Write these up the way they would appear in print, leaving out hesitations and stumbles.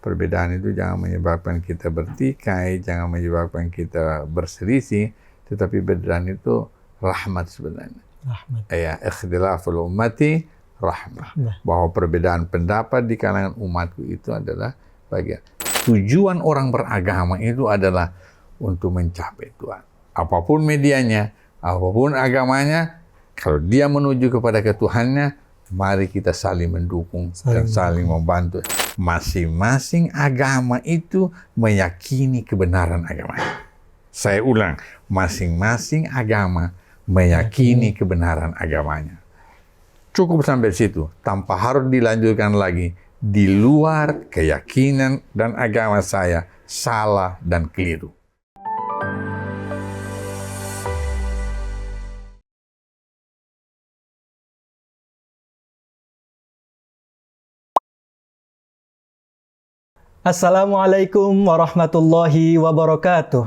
Perbedaan itu jangan menyebabkan kita bertikai, jangan menyebabkan kita berselisih, tetapi perbedaan itu rahmat sebenarnya. Rahmat. Ya, ikhtilaful ummati rahmah. Bahwa perbedaan pendapat di kalangan umatku itu adalah bagian. Tujuan orang beragama itu adalah untuk mencapai Tuhan. Apapun medianya, apapun agamanya, kalau dia menuju kepada ketuhannya, mari kita saling mendukung dan saling membantu. Masing-masing agama itu meyakini kebenaran agamanya. Saya ulang, masing-masing agama meyakini kebenaran agamanya. Cukup sampai situ, tanpa harus dilanjutkan lagi. Di luar keyakinan dan agama saya, salah dan keliru. Assalamualaikum warahmatullahi wabarakatuh.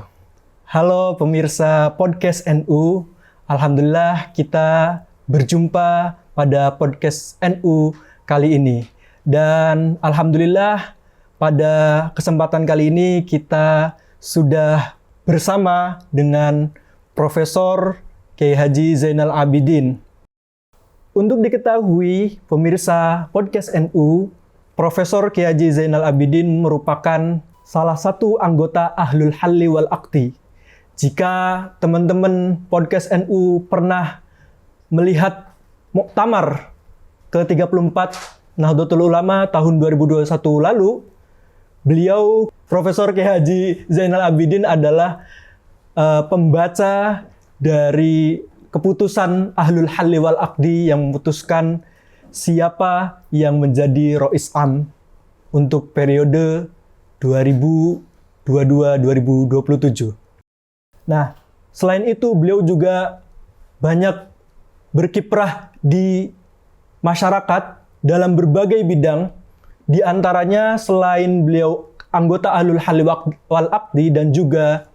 Halo pemirsa Podcast NU. Alhamdulillah kita berjumpa pada Podcast NU kali ini. Dan alhamdulillah pada kesempatan kali ini kita sudah bersama dengan Profesor Kiai Haji Zainal Abidin. Untuk diketahui pemirsa Podcast NU, Profesor Kiai Haji Zainal Abidin merupakan salah satu anggota Ahlul Halli wal Aqdi. Jika teman-teman Podcast NU pernah melihat Muktamar ke-34 Nahdlatul Ulama tahun 2021 lalu, beliau Profesor Kiai Haji Zainal Abidin adalah pembaca dari keputusan Ahlul Halli wal Aqdi yang memutuskan siapa yang menjadi Rois Am untuk periode 2022-2027. Nah, selain itu beliau juga banyak berkiprah di masyarakat dalam berbagai bidang. Di antaranya selain beliau anggota Ahlul Halli wal Aqdi dan juga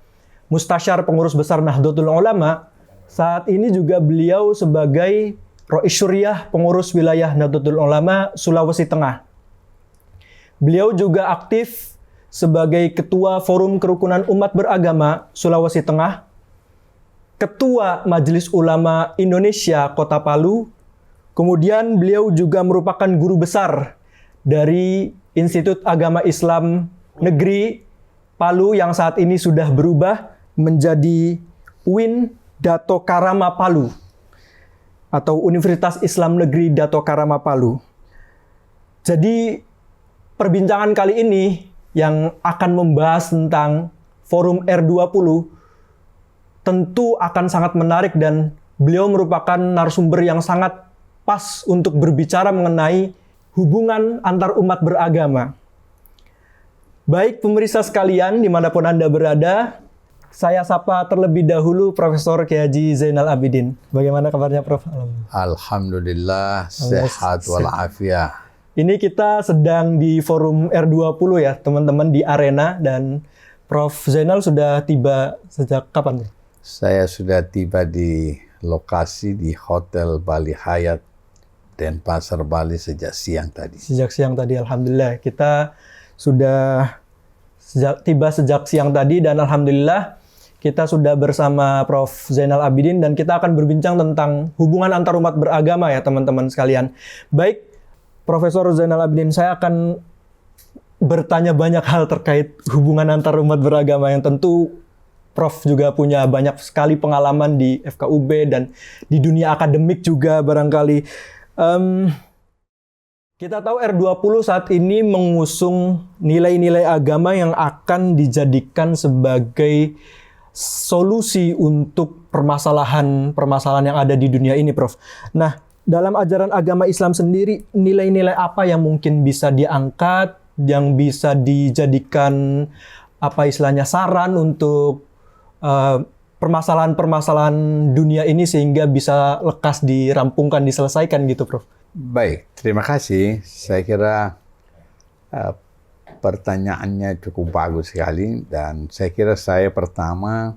Mustasyar Pengurus Besar Nahdlatul Ulama, saat ini juga beliau sebagai Rois Syuriah Pengurus Wilayah Nahdlatul Ulama Sulawesi Tengah. Beliau juga aktif sebagai Ketua Forum Kerukunan Umat Beragama Sulawesi Tengah, Ketua Majelis Ulama Indonesia Kota Palu, kemudian beliau juga merupakan guru besar dari Institut Agama Islam Negeri Palu yang saat ini sudah berubah menjadi UIN Dato Karama Palu, atau Universitas Islam Negeri Dato Karama Palu. Jadi perbincangan kali ini yang akan membahas tentang Forum R20 tentu akan sangat menarik dan beliau merupakan narasumber yang sangat pas untuk berbicara mengenai hubungan antar umat beragama. Baik pemirsa sekalian dimanapun Anda berada, saya sapa terlebih dahulu Profesor Kiai Haji Zainal Abidin. Bagaimana kabarnya, Prof? Alhamdulillah, sehat walafiat. Ini kita sedang di Forum R20 ya, teman-teman, di arena. Dan Prof Zainal sudah tiba sejak kapan? Saya sudah tiba di lokasi di Hotel Bali Hyatt Denpasar, Bali sejak siang tadi. Sejak siang tadi, alhamdulillah. Kita sudah tiba sejak siang tadi dan alhamdulillah kita sudah bersama Prof Zainal Abidin dan kita akan berbincang tentang hubungan antar umat beragama ya teman-teman sekalian. Baik, Profesor Zainal Abidin, saya akan bertanya banyak hal terkait hubungan antar umat beragama yang tentu Prof juga punya banyak sekali pengalaman di FKUB dan di dunia akademik juga barangkali. Kita tahu R20 saat ini mengusung nilai-nilai agama yang akan dijadikan sebagai solusi untuk permasalahan yang ada di dunia ini, Prof. Nah, dalam ajaran agama Islam sendiri, nilai-nilai apa yang mungkin bisa diangkat, yang bisa dijadikan saran untuk permasalahan-permasalahan dunia ini sehingga bisa lekas dirampungkan, diselesaikan gitu, Prof. Baik, terima kasih. Saya kira pertanyaannya cukup bagus sekali dan saya kira saya pertama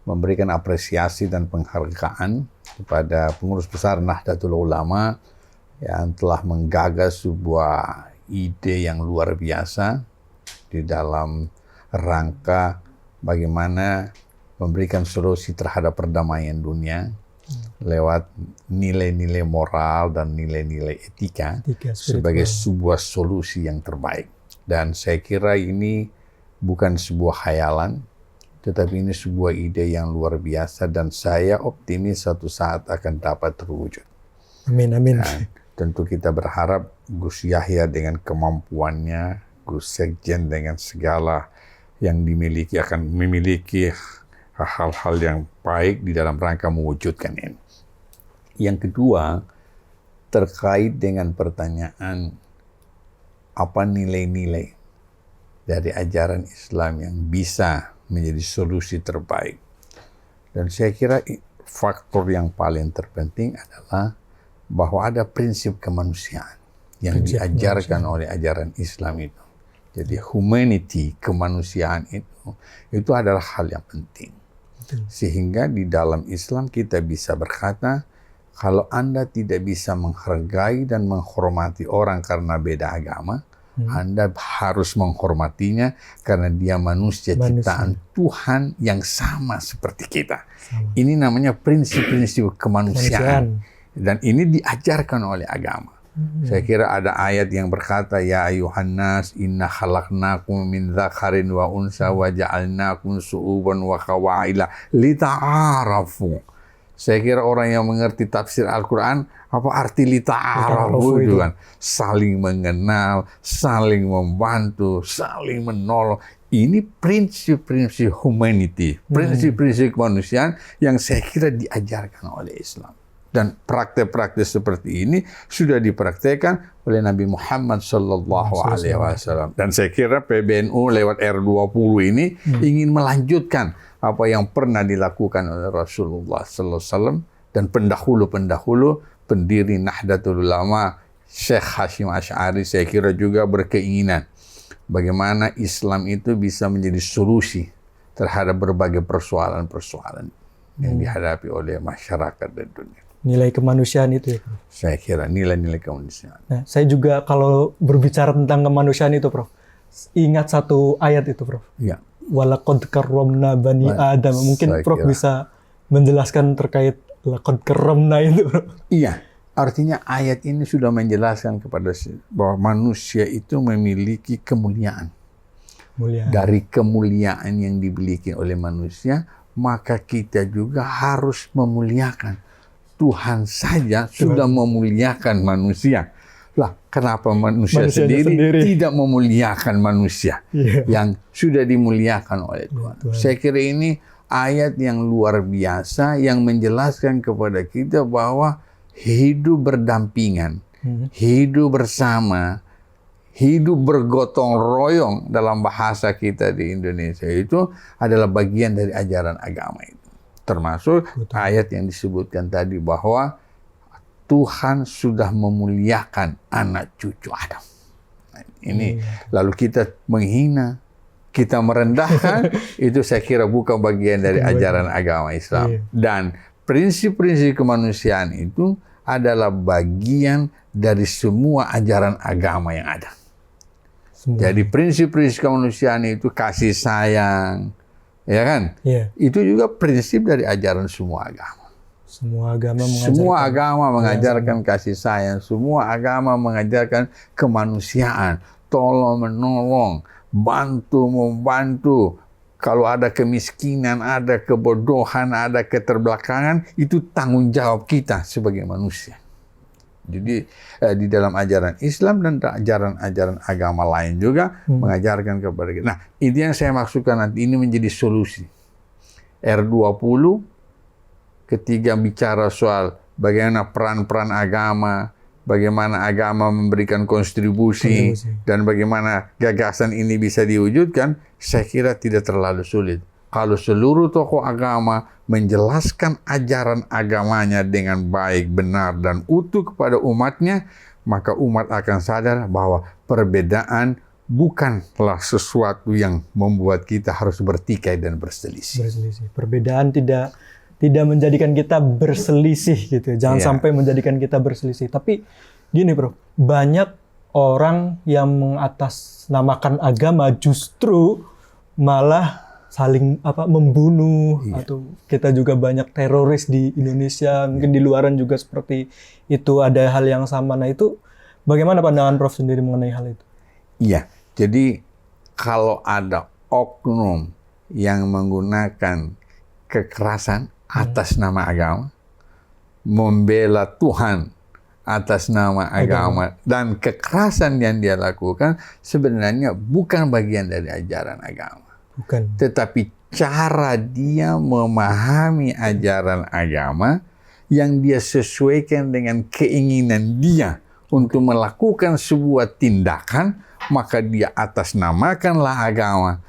memberikan apresiasi dan penghargaan kepada pengurus besar Nahdlatul Ulama yang telah menggagas sebuah ide yang luar biasa di dalam rangka bagaimana memberikan solusi terhadap perdamaian dunia lewat nilai-nilai moral dan nilai-nilai etika sebagai sebuah solusi yang terbaik. Dan saya kira ini bukan sebuah khayalan, tetapi ini sebuah ide yang luar biasa dan saya optimis suatu saat akan dapat terwujud. Amin, amin. Dan tentu kita berharap Gus Yahya dengan kemampuannya, Gus Sekjen dengan segala yang dimiliki akan memiliki hal-hal yang baik di dalam rangka mewujudkan ini. Yang kedua, terkait dengan pertanyaan apa nilai-nilai dari ajaran Islam yang bisa menjadi solusi terbaik. Dan saya kira faktor yang paling terpenting adalah bahwa ada prinsip kemanusiaan yang diajarkan oleh ajaran Islam itu. Jadi humanity, kemanusiaan itu adalah hal yang penting. Sehingga di dalam Islam kita bisa berkata, kalau Anda tidak bisa menghargai dan menghormati orang karena beda agama, Anda harus menghormatinya karena dia manusia ciptaan Tuhan yang sama seperti kita. Ini namanya prinsip-prinsip kemanusiaan. Dan ini diajarkan oleh agama. Saya kira ada ayat yang berkata, ya ayuhan nas inna khalaqnakum min dzakarin wa unsa wa ja'alnakum su'uban wa qawaila lita'arafu. Saya kira orang yang mengerti tafsir Al-Quran, apa arti lita'arafu itu kan? Saling mengenal, saling membantu, saling menolong. Ini prinsip-prinsip humanity, prinsip-prinsip kemanusiaan yang saya kira diajarkan oleh Islam. Dan praktek-praktek seperti ini sudah dipraktekkan oleh Nabi Muhammad Sallallahu Alaihi Wasallam. Dan saya kira PBNU lewat R20 ini ingin melanjutkan apa yang pernah dilakukan oleh Rasulullah Sallallahu Alaihi Wasallam dan pendahulu-pendahulu pendiri Nahdlatul Ulama Syekh Hashim Asy'ari. Saya kira juga berkeinginan bagaimana Islam itu bisa menjadi solusi terhadap berbagai persoalan-persoalan yang dihadapi oleh masyarakat dan dunia. Nilai kemanusiaan itu ya, Prof? Saya kira nilai-nilai kemanusiaan. Nah, saya juga kalau berbicara tentang kemanusiaan itu, Prof, ingat satu ayat itu, Prof. Iya. Walaqad karramna bani Adam. Mungkin Prof bisa menjelaskan terkait laqad karramna itu, Prof. Iya. Artinya ayat ini sudah menjelaskan kepada bahwa manusia itu memiliki kemuliaan. Dari kemuliaan yang dimiliki oleh manusia, maka kita juga harus memuliakan. Tuhan saja sudah memuliakan manusia. Lah, kenapa manusia sendiri tidak memuliakan manusia yang sudah dimuliakan oleh Tuhan? Saya kira ini ayat yang luar biasa yang menjelaskan kepada kita bahwa hidup berdampingan, hidup bersama, hidup bergotong royong dalam bahasa kita di Indonesia itu adalah bagian dari ajaran agama itu. Termasuk ayat yang disebutkan tadi bahwa Tuhan sudah memuliakan anak cucu Adam. Nah, ini lalu kita menghina, kita merendahkan, itu saya kira bukan bagian dari ajaran agama Islam. Dan prinsip-prinsip kemanusiaan itu adalah bagian dari semua ajaran agama yang ada. Jadi prinsip-prinsip kemanusiaan itu kasih sayang, ya kan? Itu juga prinsip dari ajaran semua agama. Semua agama mengajarkan kasih sayang. Semua agama mengajarkan kemanusiaan. Tolong menolong, bantu membantu. Kalau ada kemiskinan, ada kebodohan, ada keterbelakangan, itu tanggung jawab kita sebagai manusia. Jadi di dalam ajaran Islam dan ajaran-ajaran agama lain juga mengajarkan kepada kita. Nah, itu yang saya maksudkan nanti ini menjadi solusi. R20 ketika bicara soal bagaimana peran-peran agama, bagaimana agama memberikan kontribusi, dan bagaimana gagasan ini bisa diwujudkan, saya kira tidak terlalu sulit. Kalau seluruh tokoh agama menjelaskan ajaran agamanya dengan baik, benar, dan utuh kepada umatnya, maka umat akan sadar bahwa perbedaan bukanlah sesuatu yang membuat kita harus bertikai dan berselisih. Perbedaan tidak menjadikan kita berselisih gitu. Jangan sampai menjadikan kita berselisih. Tapi gini, Bro, banyak orang yang mengatasnamakan agama justru malah saling membunuh, atau kita juga banyak teroris di Indonesia, mungkin di luaran juga seperti itu ada hal yang sama. Nah itu bagaimana pandangan Prof sendiri mengenai hal itu? Iya, jadi kalau ada oknum yang menggunakan kekerasan atas nama agama, membela Tuhan atas nama agama, dan kekerasan yang dia lakukan sebenarnya bukan bagian dari ajaran agama. Bukan. Tetapi cara dia memahami ajaran agama yang dia sesuaikan dengan keinginan dia untuk melakukan sebuah tindakan, maka dia atasnamakanlah agama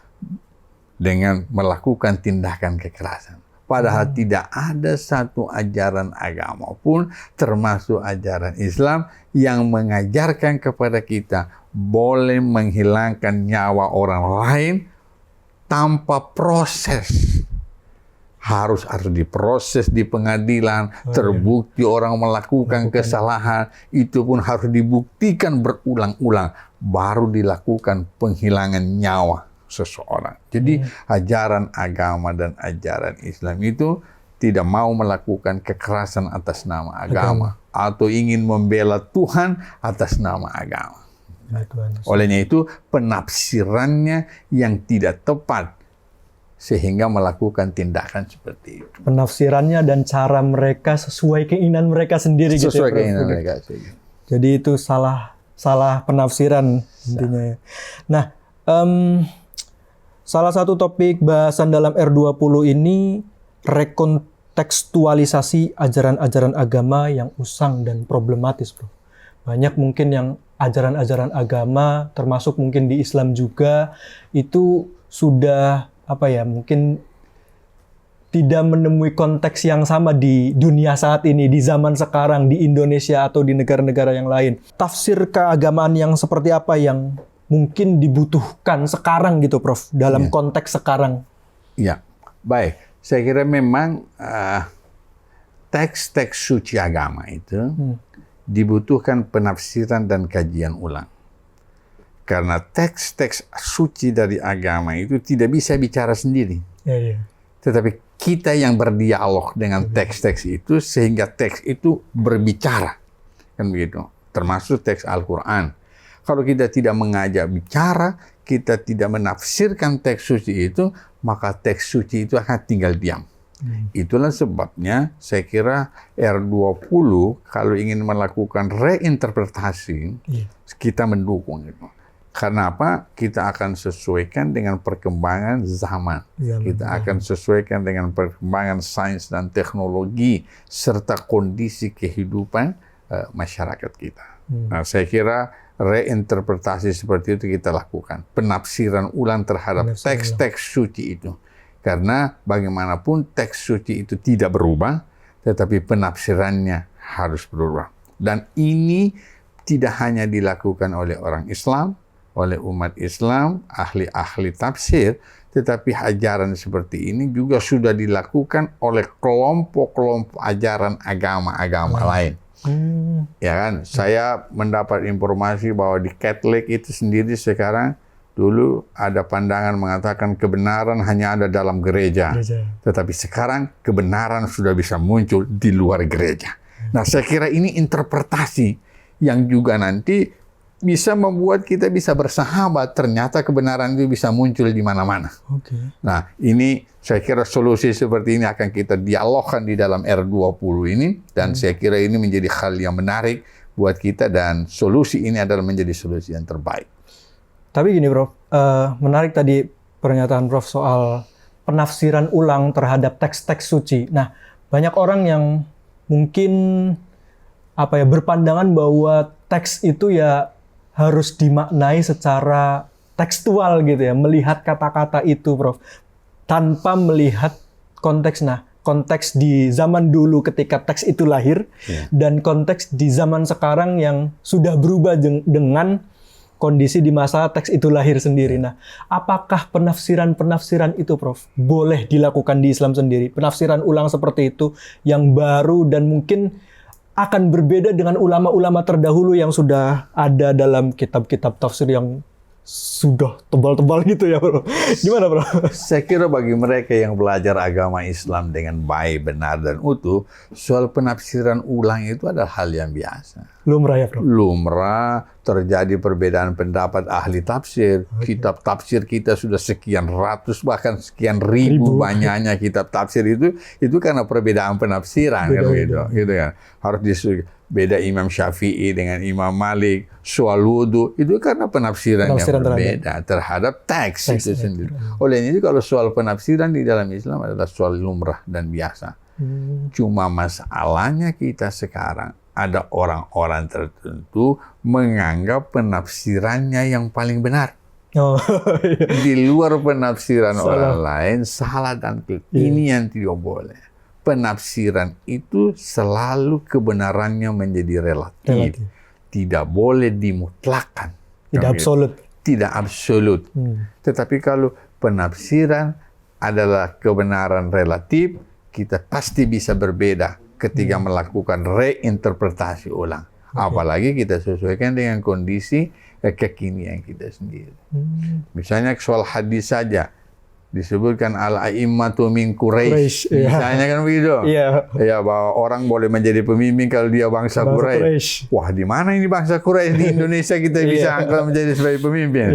dengan melakukan tindakan kekerasan. Padahal tidak ada satu ajaran agama pun, termasuk ajaran Islam, yang mengajarkan kepada kita boleh menghilangkan nyawa orang lain tanpa proses. Harus diproses di pengadilan, terbukti orang melakukan kesalahan, itu pun harus dibuktikan berulang-ulang, baru dilakukan penghilangan nyawa seseorang. Jadi ajaran agama dan ajaran Islam itu tidak mau melakukan kekerasan atas nama agama, atau ingin membela Tuhan atas nama agama. Olehnya itu penafsirannya yang tidak tepat sehingga melakukan tindakan seperti itu. Penafsirannya dan cara mereka sesuai keinginan mereka sendiri. Sesuai gitu, keinginan mereka. Jadi itu salah penafsiran intinya ya. Nah, salah satu topik bahasan dalam R20 ini rekontekstualisasi ajaran-ajaran agama yang usang dan problematis, Bro. Banyak mungkin yang ajaran-ajaran agama, termasuk mungkin di Islam juga, itu sudah mungkin tidak menemui konteks yang sama di dunia saat ini, di zaman sekarang, di Indonesia atau di negara-negara yang lain. Tafsir keagamaan yang seperti apa yang mungkin dibutuhkan sekarang gitu, Prof, dalam konteks sekarang? Iya, baik. Saya kira memang teks-teks suci agama itu dibutuhkan penafsiran dan kajian ulang. Karena teks-teks suci dari agama itu tidak bisa bicara sendiri. Tetapi kita yang berdialog dengan teks-teks itu, sehingga teks itu berbicara. Kan begitu. Termasuk teks Al-Quran. Kalau kita tidak mengajak bicara, kita tidak menafsirkan teks suci itu, maka teks suci itu akan tinggal diam. Itulah sebabnya saya kira R20 kalau ingin melakukan reinterpretasi, kita mendukung itu. Karena apa? Kita akan sesuaikan dengan perkembangan zaman. Kita akan sesuaikan dengan perkembangan sains dan teknologi serta kondisi kehidupan masyarakat kita. Nah, saya kira reinterpretasi seperti itu kita lakukan. Penafsiran ulang terhadap teks-teks suci itu. Karena bagaimanapun teks suci itu tidak berubah, tetapi penafsirannya harus berubah. Dan ini tidak hanya dilakukan oleh orang Islam, oleh umat Islam, ahli-ahli tafsir, tetapi ajaran seperti ini juga sudah dilakukan oleh kelompok-kelompok ajaran agama-agama lain. Ya kan? Saya mendapat informasi bahwa di Katolik itu sendiri sekarang, dulu ada pandangan mengatakan kebenaran hanya ada dalam gereja. Tetapi sekarang kebenaran sudah bisa muncul di luar gereja. Nah, saya kira ini interpretasi yang juga nanti bisa membuat kita bisa bersahabat. Ternyata kebenaran itu bisa muncul di mana-mana. Nah, ini saya kira solusi seperti ini akan kita dialogkan di dalam R20 ini. Dan saya kira ini menjadi hal yang menarik buat kita. Dan solusi ini adalah menjadi solusi yang terbaik. Tapi gini, Prof. Menarik tadi pernyataan Prof soal penafsiran ulang terhadap teks-teks suci. Nah, banyak orang yang mungkin berpandangan bahwa teks itu ya harus dimaknai secara tekstual gitu ya, melihat kata-kata itu, Prof, tanpa melihat konteks. Nah, konteks di zaman dulu ketika teks itu lahir, dan konteks di zaman sekarang yang sudah berubah dengan kondisi di masa teks itu lahir sendiri. Nah, apakah penafsiran-penafsiran itu, Prof, boleh dilakukan di Islam sendiri? Penafsiran ulang seperti itu yang baru dan mungkin akan berbeda dengan ulama-ulama terdahulu yang sudah ada dalam kitab-kitab tafsir yang sudah tebal-tebal gitu ya, Bro? Gimana, Bro? Saya kira bagi mereka yang belajar agama Islam dengan baik, benar, dan utuh, soal penafsiran ulang itu adalah hal yang biasa. Lumrah ya, Bro? Lumrah, terjadi perbedaan pendapat ahli tafsir. Kitab tafsir kita sudah sekian ratus, bahkan sekian ribu banyaknya kitab tafsir itu karena perbedaan penafsiran. Gitu kan. Harus beda Imam Syafi'i dengan Imam Malik, soal wudu, itu karena penafsiran yang berbeda terhadap teks itu sendiri. Oleh itu kalau soal penafsiran di dalam Islam adalah soal lumrah dan biasa. Cuma masalahnya kita sekarang ada orang-orang tertentu menganggap penafsirannya yang paling benar. Oh, di luar penafsiran orang lain salah dan keliru. Ini yang tidak boleh. Penafsiran itu selalu kebenarannya menjadi relatif. Tidak boleh dimutlakkan. Tidak absolut. Tidak absolut. Tetapi kalau penafsiran adalah kebenaran relatif, kita pasti bisa berbeda ketika melakukan reinterpretasi ulang. Apalagi kita sesuaikan dengan kondisi kekinian kita sendiri. Misalnya soal hadis saja. Disebutkan al-a'immatu min Quraisy. Misalnya kan begitu. Ya, bahwa orang boleh menjadi pemimpin kalau dia bangsa Quraisy. Wah, di mana ini bangsa Quraisy di Indonesia kita bisa angkat menjadi sebagai pemimpin?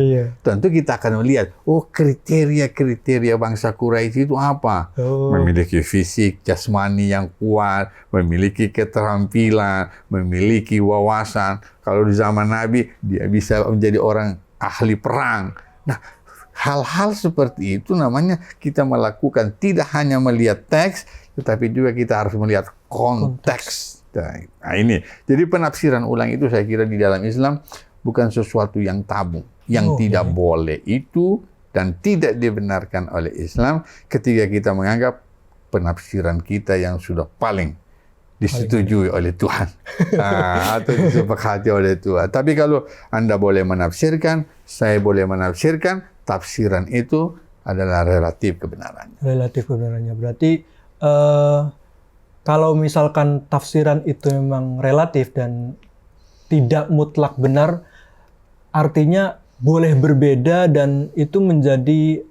Tentu kita akan melihat, kriteria bangsa Quraisy itu apa? Memiliki fisik jasmani yang kuat, memiliki keterampilan, memiliki wawasan. Kalau di zaman Nabi dia bisa menjadi orang ahli perang. Nah, hal-hal seperti itu namanya kita melakukan tidak hanya melihat teks, tetapi juga kita harus melihat konteks. Nah ini, jadi penafsiran ulang itu saya kira di dalam Islam bukan sesuatu yang tabu, yang tidak boleh itu dan tidak dibenarkan oleh Islam ketika kita menganggap penafsiran kita yang sudah paling disetujui oleh Tuhan atau disepakati oleh Tuhan. Tapi kalau Anda boleh menafsirkan, saya boleh menafsirkan, tafsiran itu adalah relatif kebenarannya. Relatif kebenarannya. Berarti kalau misalkan tafsiran itu memang relatif dan tidak mutlak benar, artinya boleh berbeda dan itu menjadi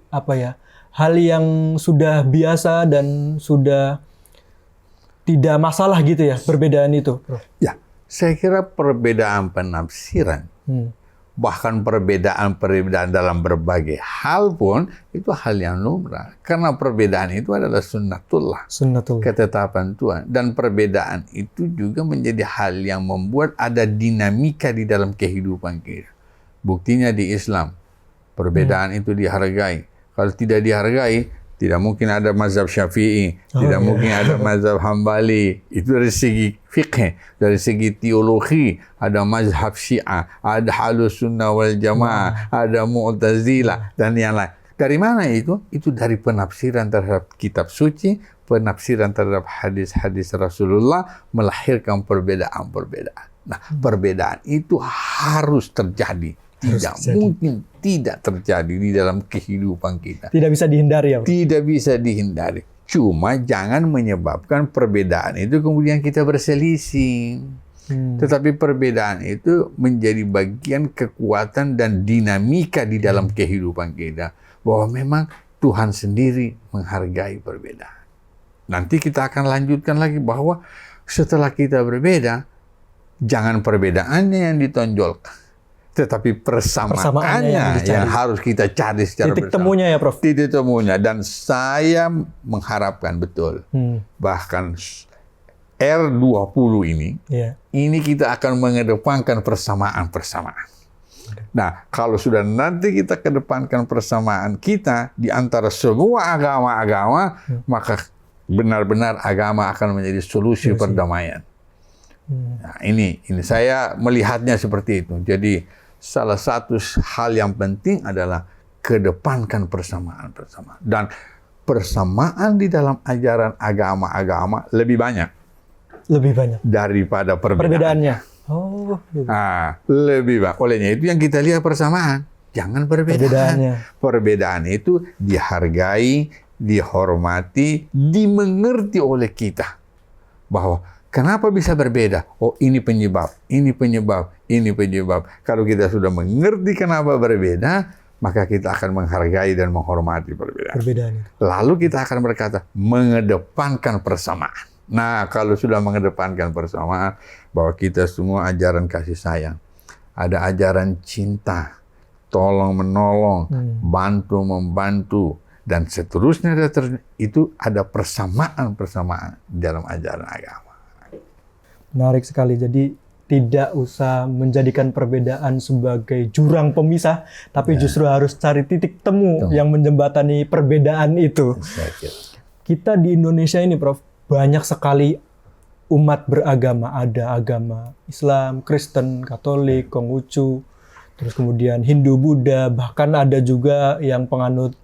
hal yang sudah biasa dan sudah tidak masalah gitu ya, perbedaan itu, Bro? Ya, saya kira perbedaan penafsiran, bahkan perbedaan dalam berbagai hal pun itu hal yang lumrah. Karena perbedaan itu adalah sunnatullah. Ketetapan Tuhan. Dan perbedaan itu juga menjadi hal yang membuat ada dinamika di dalam kehidupan kita. Buktinya di Islam, perbedaan itu dihargai. Kalau tidak dihargai, tidak mungkin ada mazhab Syafi'i, tidak mungkin ada mazhab Hambali. Itu dari segi fiqh, dari segi teologi, ada mazhab Syiah, ada Ahlus Sunnah wal Jamaah, ada Mu'tazilah dan yang lain. Dari mana itu? Itu dari penafsiran terhadap kitab suci, penafsiran terhadap hadis-hadis Rasulullah melahirkan perbedaan-perbedaan. Nah, perbedaan itu harus terjadi. Tidak mungkin tidak terjadi di dalam kehidupan kita. Tidak bisa dihindari ya, Bro? Tidak bisa dihindari. Cuma jangan menyebabkan perbedaan itu kemudian kita berselisih. Tetapi perbedaan itu menjadi bagian kekuatan dan dinamika di dalam kehidupan kita. Bahwa memang Tuhan sendiri menghargai perbedaan. Nanti kita akan lanjutkan lagi bahwa setelah kita berbeda, jangan perbedaannya yang ditonjolkan. Tetapi persamaannya yang harus kita cari secara bersama. Titik temunya ya, Prof? Titik temunya. Dan saya mengharapkan betul, bahkan R20 ini kita akan mengedepankan persamaan-persamaan. Nah, kalau sudah nanti kita kedepankan persamaan kita di antara semua agama-agama, maka benar-benar agama akan menjadi solusi perdamaian. Nah, ini saya melihatnya seperti itu. Jadi salah satu hal yang penting adalah kedepankan persamaan-persamaan. Dan persamaan di dalam ajaran agama-agama lebih banyak. Lebih banyak daripada perbedaannya. Oh, lebih banyak. Olehnya itu yang kita lihat persamaan, jangan perbedaan. Perbedaan itu dihargai, dihormati, dimengerti oleh kita. Bahwa Kenapa bisa berbeda? Oh, ini penyebab, ini penyebab, ini penyebab. Kalau kita sudah mengerti kenapa berbeda, maka kita akan menghargai dan menghormati perbedaan. Lalu kita akan berkata, mengedepankan persamaan. Nah, kalau sudah mengedepankan persamaan, bahwa kita semua ajaran kasih sayang. Ada ajaran cinta, tolong menolong, bantu membantu, dan seterusnya. Itu ada persamaan-persamaan dalam ajaran agama. Menarik sekali. Jadi tidak usah menjadikan perbedaan sebagai jurang pemisah, tapi justru harus cari titik temu yang menjembatani perbedaan itu. Kita di Indonesia ini, Prof, banyak sekali umat beragama. Ada agama Islam, Kristen, Katolik, Konghucu, terus kemudian Hindu, Buddha, bahkan ada juga yang penganut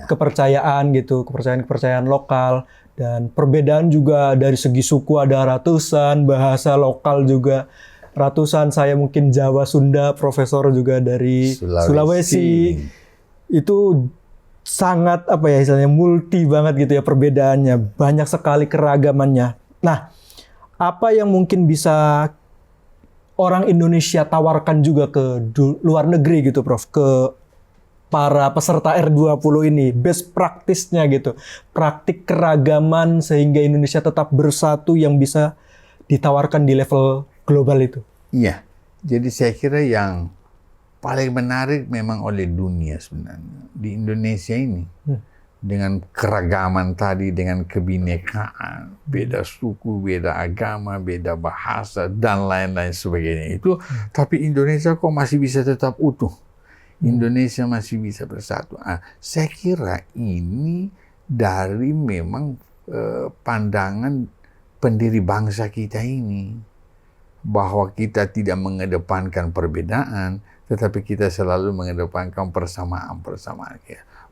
kepercayaan gitu, kepercayaan lokal. Dan perbedaan juga dari segi suku ada ratusan, bahasa lokal juga ratusan. Saya mungkin Jawa, Sunda, profesor juga dari Sulawesi. Itu sangat istilahnya multi banget gitu ya perbedaannya. Banyak sekali keragamannya. Nah, apa yang mungkin bisa orang Indonesia tawarkan juga ke luar negeri gitu, Prof, ke para peserta R20 ini, best practice-nya gitu, praktik keragaman sehingga Indonesia tetap bersatu yang bisa ditawarkan di level global itu? Iya, jadi saya kira yang paling menarik memang oleh dunia sebenarnya. Di Indonesia ini, dengan keragaman tadi, dengan kebinekaan, beda suku, beda agama, beda bahasa, dan lain-lain sebagainya itu, tapi Indonesia kok masih bisa tetap utuh. Indonesia masih bisa bersatu. Saya kira ini dari memang pandangan pendiri bangsa kita ini, bahwa kita tidak mengedepankan perbedaan, tetapi kita selalu mengedepankan persamaan-persamaan.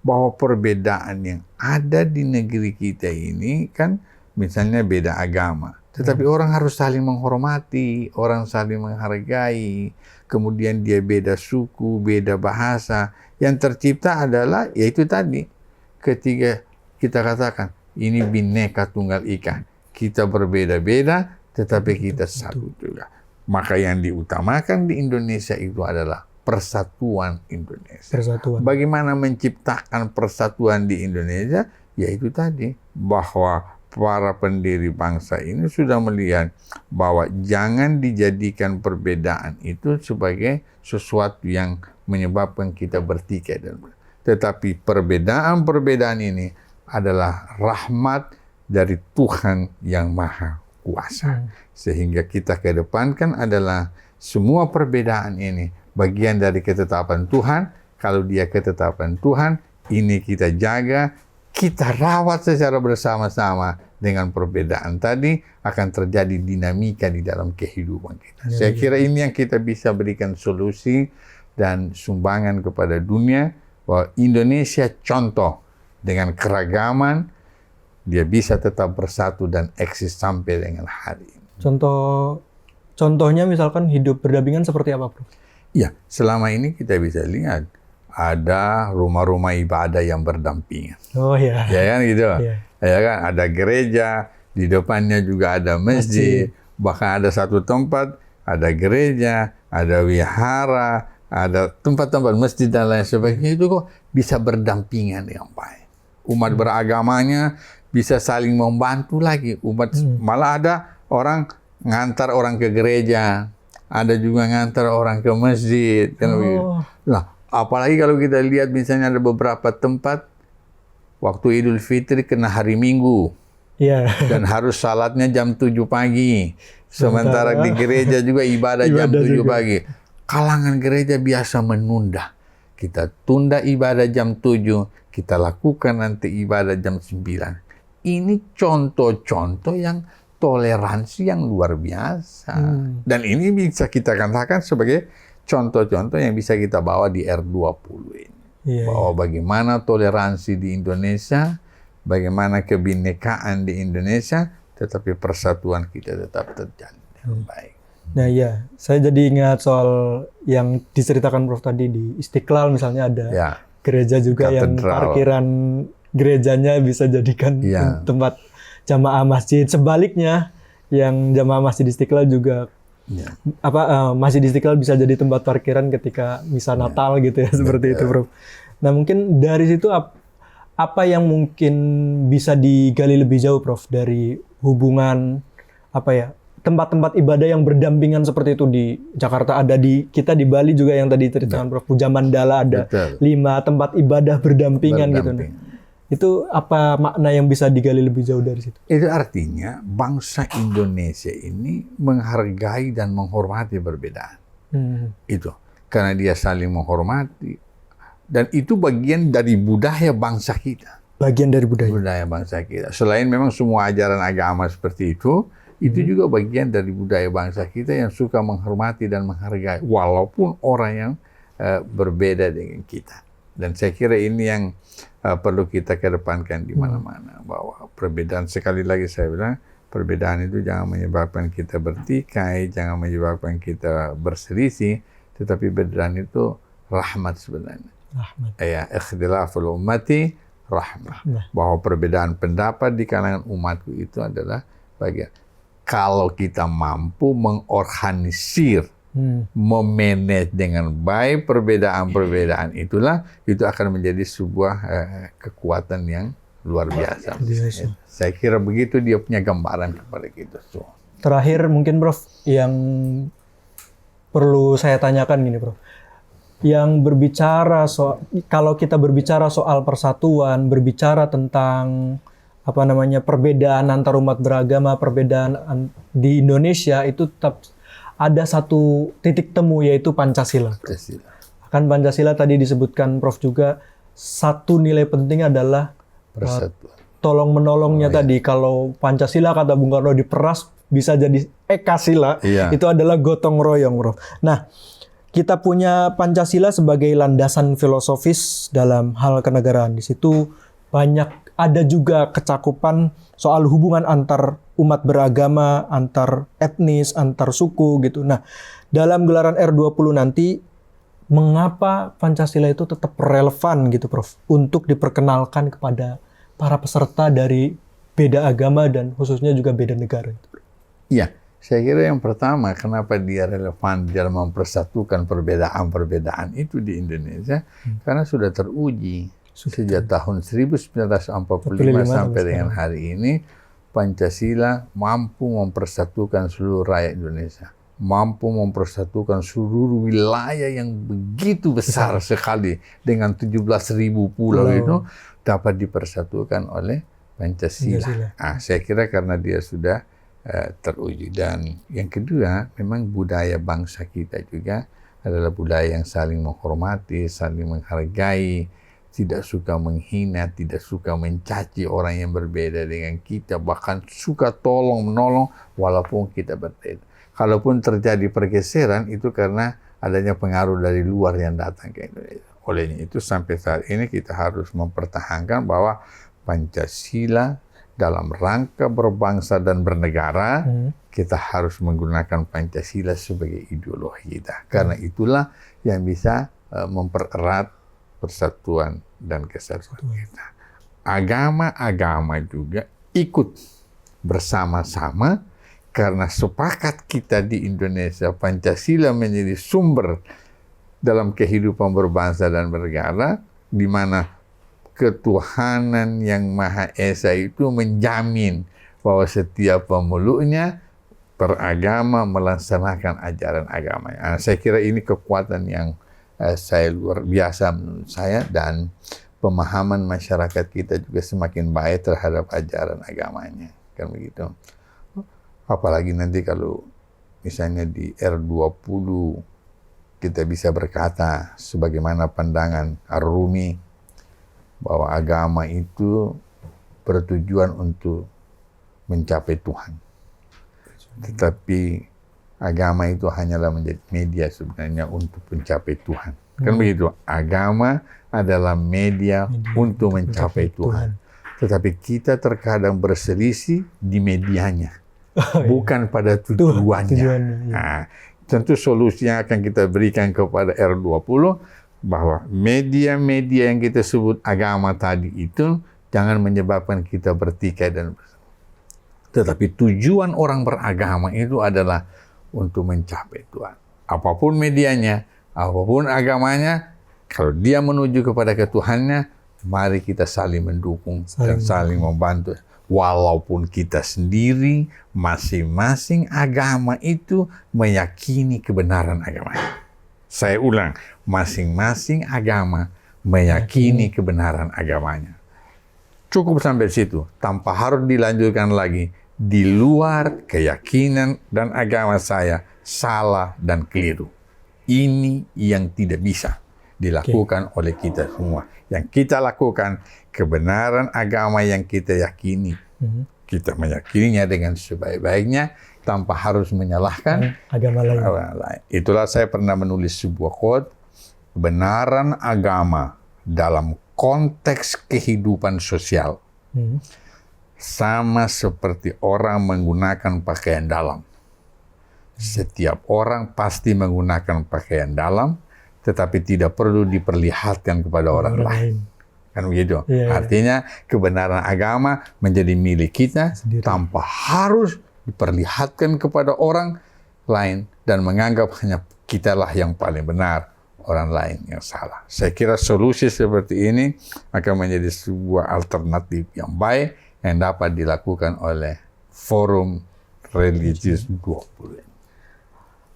Bahwa perbedaan yang ada di negeri kita ini kan misalnya beda agama, tetapi orang harus saling menghormati, orang saling menghargai. Kemudian dia beda suku, beda bahasa. Yang tercipta adalah, yaitu tadi, ketika kita katakan, ini Bhinneka Tunggal Ika. Kita berbeda-beda, tetapi kita satu juga. Maka yang diutamakan di Indonesia itu adalah persatuan Indonesia. Bagaimana menciptakan persatuan di Indonesia? Yaitu tadi, bahwa para pendiri bangsa ini sudah melihat bahwa jangan dijadikan perbedaan itu sebagai sesuatu yang menyebabkan kita bertikai. Tetapi perbedaan-perbedaan ini adalah rahmat dari Tuhan yang Maha Kuasa. Sehingga kita kedepankan adalah semua perbedaan ini bagian dari ketetapan Tuhan. Kalau dia ketetapan Tuhan, ini kita jaga, kita rawat secara bersama-sama. Dengan perbedaan tadi akan terjadi dinamika di dalam kehidupan kita. Saya kira ini yang kita bisa berikan solusi dan sumbangan kepada dunia, bahwa Indonesia contoh dengan keragaman, dia bisa tetap bersatu dan eksis sampai dengan hari ini. Contohnya misalkan hidup berdampingan seperti apa, Prof? Ya, selama ini kita bisa lihat ada rumah-rumah ibadah yang berdampingan. Oh ya. Ya kan gitu. Ya kan, ada gereja, di depannya juga ada masjid. Bahkan ada satu tempat, ada gereja, ada wihara, ada tempat-tempat masjid dan lain sebagainya. Itu kok bisa berdampingan yang baik. Umat beragamanya bisa saling membantu lagi. Malah ada orang ngantar orang ke gereja, ada juga ngantar orang ke masjid. Nah, apalagi kalau kita lihat misalnya ada beberapa tempat waktu Idul Fitri kena hari Minggu. Dan harus salatnya jam 7 pagi. Sementara di gereja juga ibadah jam 7 pagi. Kalangan gereja biasa menunda. Kita tunda ibadah jam 7, kita lakukan nanti ibadah jam 9. Ini contoh-contoh yang toleransi yang luar biasa. Dan ini bisa kita katakan sebagai contoh-contoh yang bisa kita bawa di R20 ini. Bahwa bagaimana toleransi di Indonesia, bagaimana kebinekaan di Indonesia, tetapi persatuan kita tetap terjalin dengan baik. Nah ya, saya jadi ingat soal yang diceritakan Prof tadi di Istiqlal misalnya ada gereja juga katedral. Yang parkiran gerejanya bisa jadikan tempat jamaah masjid. Sebaliknya yang jamaah Masjid Istiqlal juga Masjid Istiqlal bisa jadi tempat parkiran ketika misa Natal gitu ya, seperti itu, Prof. Nah, mungkin dari situ apa yang mungkin bisa digali lebih jauh, Prof, dari hubungan tempat-tempat ibadah yang berdampingan seperti itu di Jakarta, ada kita di Bali juga yang tadi ceritakan Prof, Puja Mandala ada 5 tempat ibadah berdampingan gitu. Nah, itu apa makna yang bisa digali lebih jauh dari situ? Itu artinya bangsa Indonesia ini menghargai dan menghormati perbedaan. Itu karena dia saling menghormati, dan itu bagian dari budaya bangsa kita. Bagian dari budaya bangsa kita. Selain memang semua ajaran agama seperti itu juga bagian dari budaya bangsa kita yang suka menghormati dan menghargai walaupun orang yang berbeda dengan kita. Dan saya kira ini yang perlu kita kedepankan di mana-mana, bahwa perbedaan, sekali lagi saya bilang, perbedaan itu jangan menyebabkan kita bertikai, jangan menyebabkan kita berselisih, tetapi perbedaan itu rahmat sebenarnya. Ya, ikhtilaful ummati rahmah. Bahwa perbedaan pendapat di kalangan umatku itu adalah bagian. Kalau kita mampu mengorganisir, memanage dengan baik perbedaan-perbedaan itu akan menjadi sebuah kekuatan yang luar biasa. Saya kira begitu dia punya gambaran kepada kita semua. Terakhir mungkin Prof, yang perlu saya tanyakan gini Prof. Yang berbicara kalau kita berbicara soal persatuan, berbicara tentang perbedaan antar umat beragama, perbedaan di Indonesia itu tetap ada satu titik temu, yaitu Pancasila. Kan Pancasila tadi disebutkan Prof juga, satu nilai penting adalah persatuan. Tolong menolongnya tadi. Kalau Pancasila kata Bung Karno diperas bisa jadi Ekasila, itu adalah gotong royong, Prof. Nah, kita punya Pancasila sebagai landasan filosofis dalam hal kenegaraan. Di situ ada juga kecakupan soal hubungan antar umat beragama, antar etnis, antar suku gitu. Nah, dalam gelaran R20 nanti, mengapa Pancasila itu tetap relevan gitu Prof, untuk diperkenalkan kepada para peserta dari beda agama dan khususnya juga beda negara? Iya, saya kira yang pertama, kenapa dia relevan dalam mempersatukan perbedaan-perbedaan itu di Indonesia, karena sudah teruji. Sejak tahun 1945 sampai dengan hari ini, Pancasila mampu mempersatukan seluruh rakyat Indonesia, mampu mempersatukan seluruh wilayah yang begitu besar sekali dengan 17.000 pulau itu dapat dipersatukan oleh Pancasila. Saya kira karena dia sudah teruji. Dan yang kedua, memang budaya bangsa kita juga adalah budaya yang saling menghormati, saling menghargai, tidak suka menghina, tidak suka mencaci orang yang berbeda dengan kita, bahkan suka tolong-menolong walaupun kita berbeda. Kalaupun terjadi pergeseran, itu karena adanya pengaruh dari luar yang datang ke Indonesia. Olehnya itu sampai saat ini kita harus mempertahankan bahwa Pancasila dalam rangka berbangsa dan bernegara, kita harus menggunakan Pancasila sebagai ideologi kita. Karena itulah yang bisa mempererat persatuan dan kesatuan kita. Agama-agama juga ikut bersama-sama karena sepakat kita di Indonesia, Pancasila menjadi sumber dalam kehidupan berbangsa dan bernegara, di mana ketuhanan yang Maha Esa itu menjamin bahwa setiap pemeluknya beragama melaksanakan ajaran agamanya. Saya kira ini kekuatan yang saya luar biasa menurut saya, dan pemahaman masyarakat kita juga semakin baik terhadap ajaran agamanya, kan begitu. Apalagi nanti kalau misalnya di R20 kita bisa berkata sebagaimana pandangan Ar-Rumi bahwa agama itu bertujuan untuk mencapai Tuhan, tetapi agama itu hanyalah menjadi media sebenarnya untuk mencapai Tuhan. Kan begitu, agama adalah media untuk mencapai Tuhan. Tetapi kita terkadang berselisih di medianya, bukan pada tujuannya. Nah, tentu solusi yang akan kita berikan kepada R20, bahwa media-media yang kita sebut agama tadi itu jangan menyebabkan kita bertikai dan Tetapi tujuan orang beragama itu adalah untuk mencapai Tuhan. Apapun medianya, apapun agamanya, kalau dia menuju kepada ketuhannya, mari kita saling mendukung dan saling membantu. Walaupun kita sendiri, masing-masing agama itu meyakini kebenaran agamanya. Saya ulang, masing-masing agama meyakini kebenaran agamanya. Cukup sampai situ, tanpa harus dilanjutkan lagi. Di luar keyakinan dan agama saya salah dan keliru. Ini yang tidak bisa dilakukan oleh kita semua. Yang kita lakukan kebenaran agama yang kita yakini. Kita meyakininya dengan sebaik-baiknya tanpa harus menyalahkan agama lain. Itulah saya pernah menulis sebuah quote, kebenaran agama dalam konteks kehidupan sosial sama seperti orang menggunakan pakaian dalam. Setiap orang pasti menggunakan pakaian dalam, tetapi tidak perlu diperlihatkan kepada orang lain. Kan begitu? Artinya kebenaran agama menjadi milik kita sendiri, tanpa harus diperlihatkan kepada orang lain dan menganggap hanya kitalah yang paling benar, orang lain yang salah. Saya kira solusi seperti ini akan menjadi sebuah alternatif yang baik yang dapat dilakukan oleh Forum Religius 20.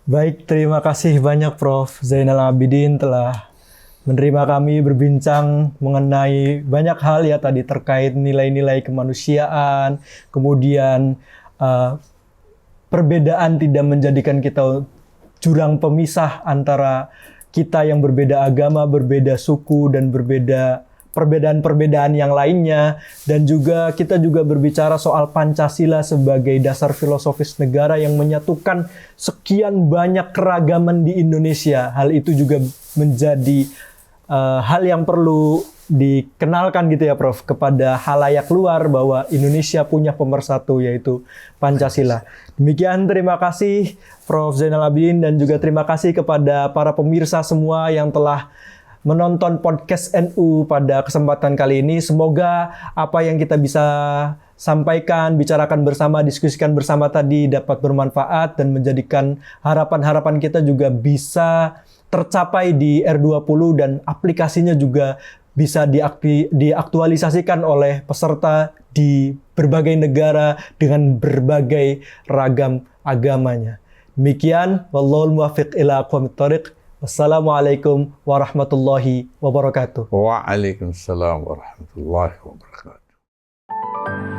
Baik, terima kasih banyak Prof. Zainal Abidin telah menerima kami berbincang mengenai banyak hal ya tadi terkait nilai-nilai kemanusiaan, kemudian perbedaan tidak menjadikan kita jurang pemisah antara kita yang berbeda agama, berbeda suku, dan berbeda perbedaan-perbedaan yang lainnya. Dan juga kita juga berbicara soal Pancasila sebagai dasar filosofis negara yang menyatukan sekian banyak keragaman di Indonesia. Hal itu juga menjadi hal yang perlu dikenalkan gitu ya Prof, kepada halayak luar bahwa Indonesia punya pemersatu yaitu Pancasila. Demikian, terima kasih Prof. Zainal Abidin dan juga terima kasih kepada para pemirsa semua yang telah menonton podcast NU pada kesempatan kali ini. Semoga apa yang kita bisa sampaikan, bicarakan bersama, diskusikan bersama tadi dapat bermanfaat dan menjadikan harapan-harapan kita juga bisa tercapai di R20 dan aplikasinya juga bisa diaktualisasikan oleh peserta di berbagai negara dengan berbagai ragam agamanya. Demikian, wallahul muwaffiq ila aqwamit thoriq. Wassalamualaikum warahmatullahi wabarakatuh. Waalaikumsalam warahmatullahi wabarakatuh.